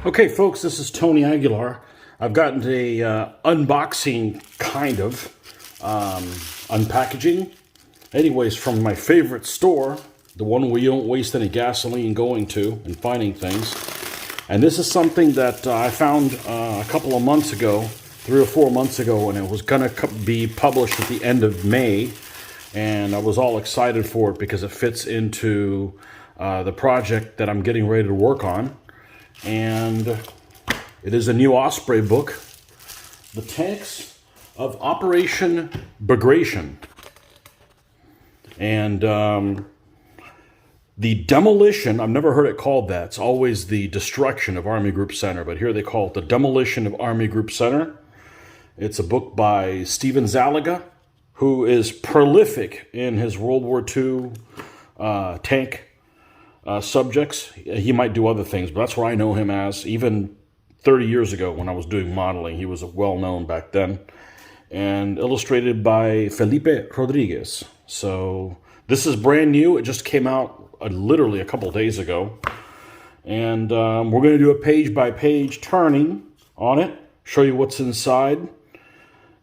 Okay, folks, this is Tony Aguilar. I've gotten a unboxing, kind of, unpackaging. Anyways, from my favorite store, the one where you don't waste any gasoline going to and finding things. And this is something that I found a couple of months ago, 3 or 4 months ago, and it was going to be published at the end of May. And I was all excited for it because it fits into the project that I'm getting ready to work on. And it is a new Osprey book, The Tanks of Operation Bagration. And the demolition, I've never heard it called that. It's always the destruction of Army Group Center, but here they call it the demolition of Army Group Center. It's a book by Steven Zaliga, who is prolific in his World War II tank subjects. He might do other things, but that's where I know him as. Even 30 years ago when I was doing modeling, he was well known back then. And illustrated by Felipe Rodriguez. So this is brand new. It just came out literally a couple days ago. And we're going to do a page-by-page turning on it, show you what's inside.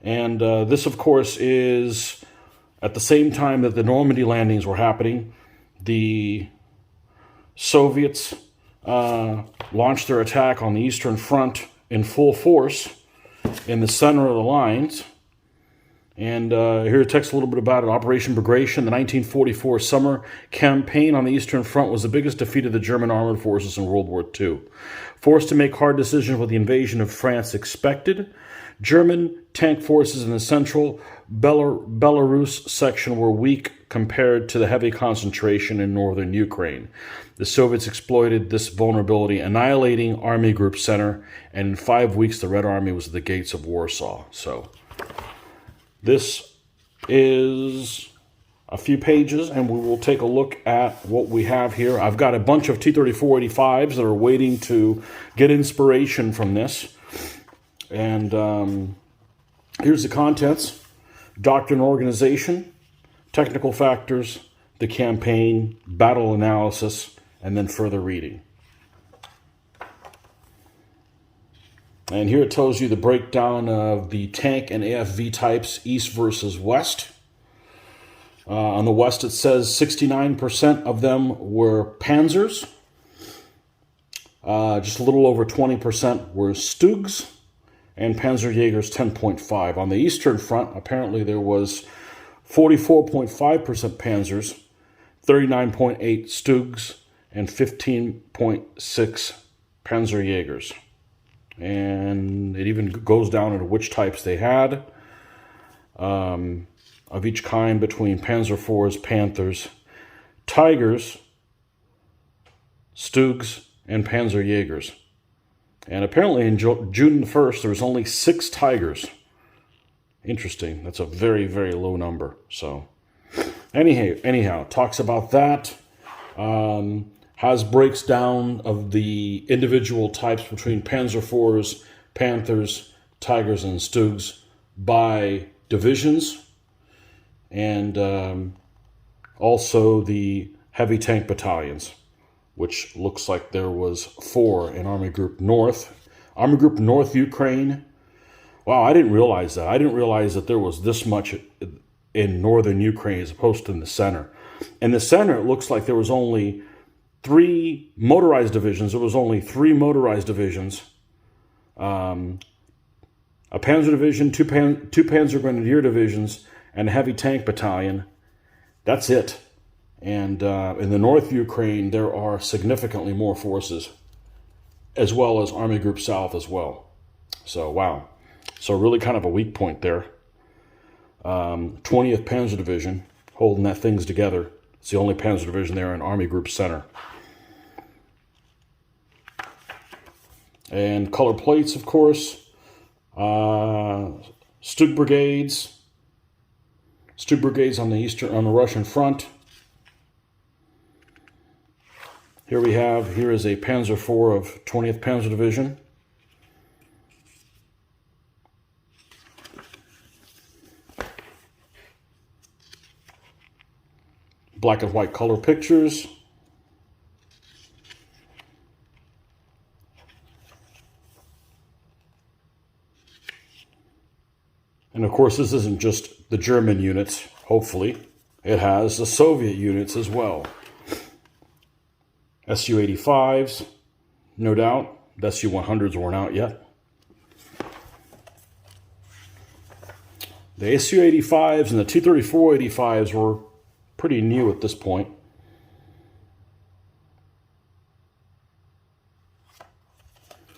And this, of course, is at the same time that the Normandy landings were happening. The Soviets launched their attack on the Eastern Front in full force in the center of the lines. And here it talks a little bit about it. Operation Bagration, the 1944 summer campaign on the Eastern Front, was the biggest defeat of the German armored forces in World War II. Forced to make hard decisions with the invasion of France expected, German tank forces in the central Belarus section were weak compared to the heavy concentration in northern Ukraine. The Soviets exploited this vulnerability, annihilating Army Group Center, and in 5 weeks the Red Army was at the gates of Warsaw. So this is a few pages, and we will take a look at what we have here. I've got a bunch of T-34-85s that are waiting to get inspiration from this. And here's the contents: doctrine, organization, technical factors, the campaign, battle analysis, and then further reading. And here it tells you the breakdown of the tank and AFV types, east versus west. On the west, it says 69% of them were Panzers. Just a little over 20% were Stugs. And Panzerjägers 10.5. On the Eastern Front, apparently there was 44.5% Panzers, 39.8 Stugs, and 15.6 Panzerjägers. And it even goes down into which types they had. Of each kind between Panzer IVs, Panthers, Tigers, Stugs, and Panzerjägers. And apparently in June 1st, there was only 6 Tigers. Interesting. That's a very, very low number. So anyhow, talks about that. Has breaks down of the individual types between Panzer IVs, Panthers, Tigers, and Stugs by divisions. And also the heavy tank battalions, which looks like there was 4 in Army Group North. Army Group North Ukraine. Wow, I didn't realize that. I didn't realize that there was this much in northern Ukraine as opposed to in the center. In the center, it looks like there was only 3 motorized divisions. There was only 3 motorized divisions. A Panzer Division, two Panzer Grenadier Divisions, and a heavy tank battalion. That's it. And in the North Ukraine, there are significantly more forces, as well as Army Group South as well. So, wow. So really kind of a weak point there. 20th Panzer Division, holding that things together. It's the only Panzer Division there in Army Group Center. And color plates, of course. Stug brigades. Stug brigades on the Russian front. Here is a Panzer IV of 20th Panzer Division. Black and white color pictures. And of course, this isn't just the German units, hopefully. It has the Soviet units as well. Su-85s, no doubt. The Su-100s weren't out yet. The Su-85s and the T-34-85s were pretty new at this point.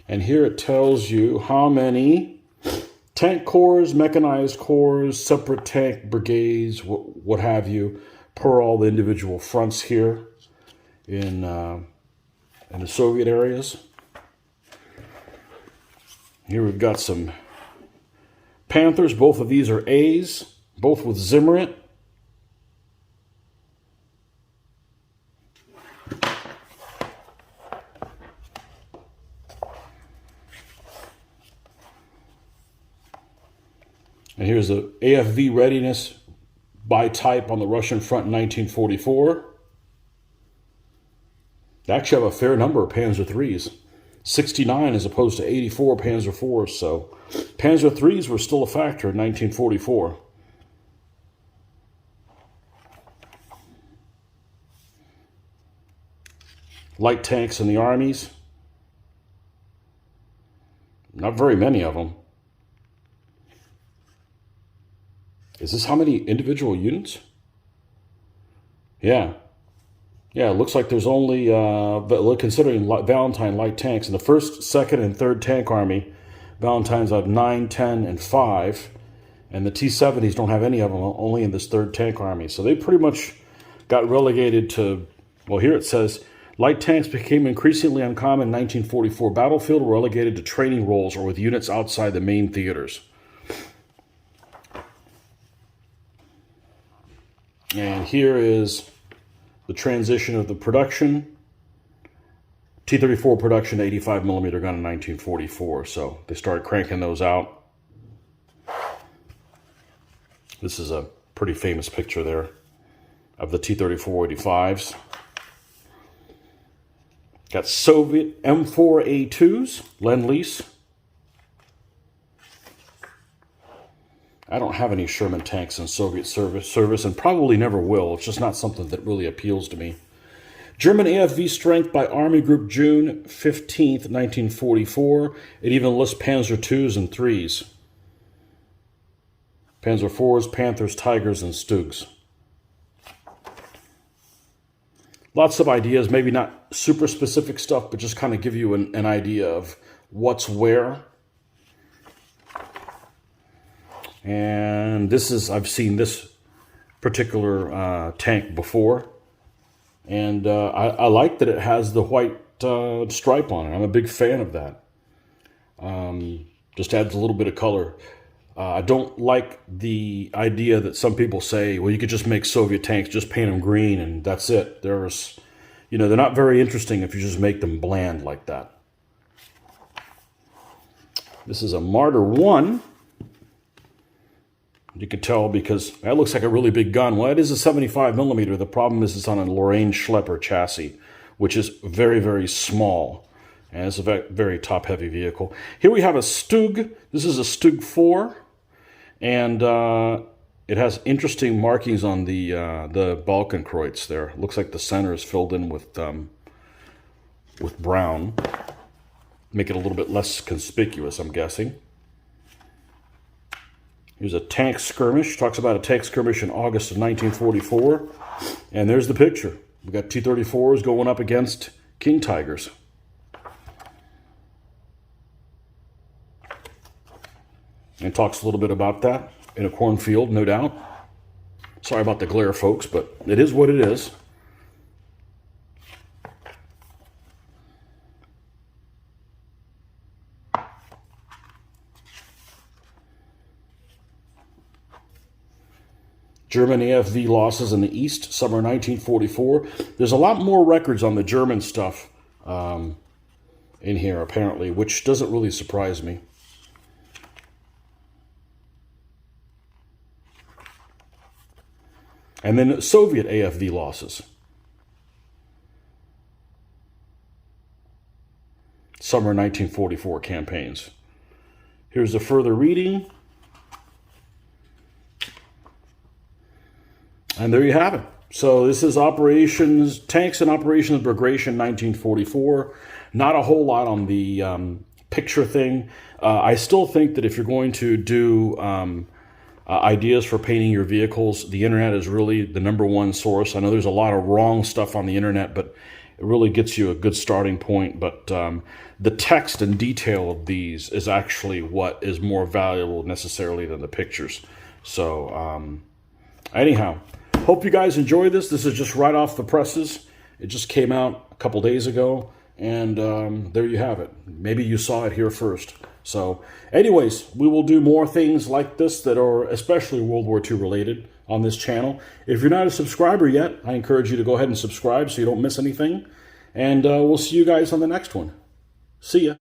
And here it tells you how many tank corps, mechanized corps, separate tank brigades, what have you, per all the individual fronts here in the Soviet areas. Here we've got some Panthers. Both of these are A's, both with Zimmerit. And here's the AFV readiness by type on the Russian front in 1944. They actually have a fair number of Panzer IIIs. 69 as opposed to 84 Panzer IVs, so Panzer IIIs were still a factor in 1944. Light tanks in the armies. Not very many of them. Is this how many individual units? Yeah. Yeah, it looks like there's only, considering Valentine light tanks, in the 1st, 2nd, and 3rd Tank Army, Valentines have 9, 10, and 5, and the T-70s don't have any of them, only in this 3rd Tank Army. So they pretty much got relegated to, well, here it says, light tanks became increasingly uncommon in 1944 battlefield, relegated to training roles or with units outside the main theaters. And here is the transition of the production. T-34 production, 85 millimeter gun in 1944. So they started cranking those out. This is a pretty famous picture there of the T-34-85s. Got Soviet M4A2s, Lend-Lease. I don't have any Sherman tanks in Soviet service and probably never will. It's just not something that really appeals to me. German AFV strength by Army Group June 15th, 1944. It even lists Panzer IIs and IIIs. Panzer IVs, Panthers, Tigers, and Stugs. Lots of ideas, maybe not super specific stuff, but just kind of give you an idea of what's where. And this is, I've seen this particular tank before. And I like that it has the white stripe on it. I'm a big fan of that. Just adds a little bit of color. I don't like the idea that some people say, well, you could just make Soviet tanks, just paint them green, and that's it. They're not very interesting if you just make them bland like that. This is a Marder 1. You can tell because that looks like a really big gun. Well, it is a 75 millimeter. The problem is it's on a Lorraine Schlepper chassis, which is very, very small. And it's a very top-heavy vehicle. Here we have a Stug. This is a Stug 4. And it has interesting markings on the Balkenkreuz there. It looks like the center is filled in with brown. Make it a little bit less conspicuous, I'm guessing. Here's a tank skirmish. Talks about a tank skirmish in August of 1944. And there's the picture. We've got T-34s going up against King Tigers. And talks a little bit about that in a cornfield, no doubt. Sorry about the glare, folks, but it is what it is. German AFV losses in the East, summer 1944. There's a lot more records on the German stuff in here, apparently, which doesn't really surprise me. And then Soviet AFV losses. Summer 1944 campaigns. Here's the further reading. And there you have it. So this is Tanks and Operations Bagration 1944. Not a whole lot on the picture thing. I still think that if you're going to do ideas for painting your vehicles, the internet is really the #1 source. I know there's a lot of wrong stuff on the internet, but it really gets you a good starting point. But the text and detail of these is actually what is more valuable necessarily than the pictures. So anyhow, hope you guys enjoy this. This is just right off the presses. It just came out a couple days ago, and there you have it. Maybe you saw it here first. So anyways, we will do more things like this that are especially World War II related on this channel. If you're not a subscriber yet, I encourage you to go ahead and subscribe so you don't miss anything. And we'll see you guys on the next one. See ya.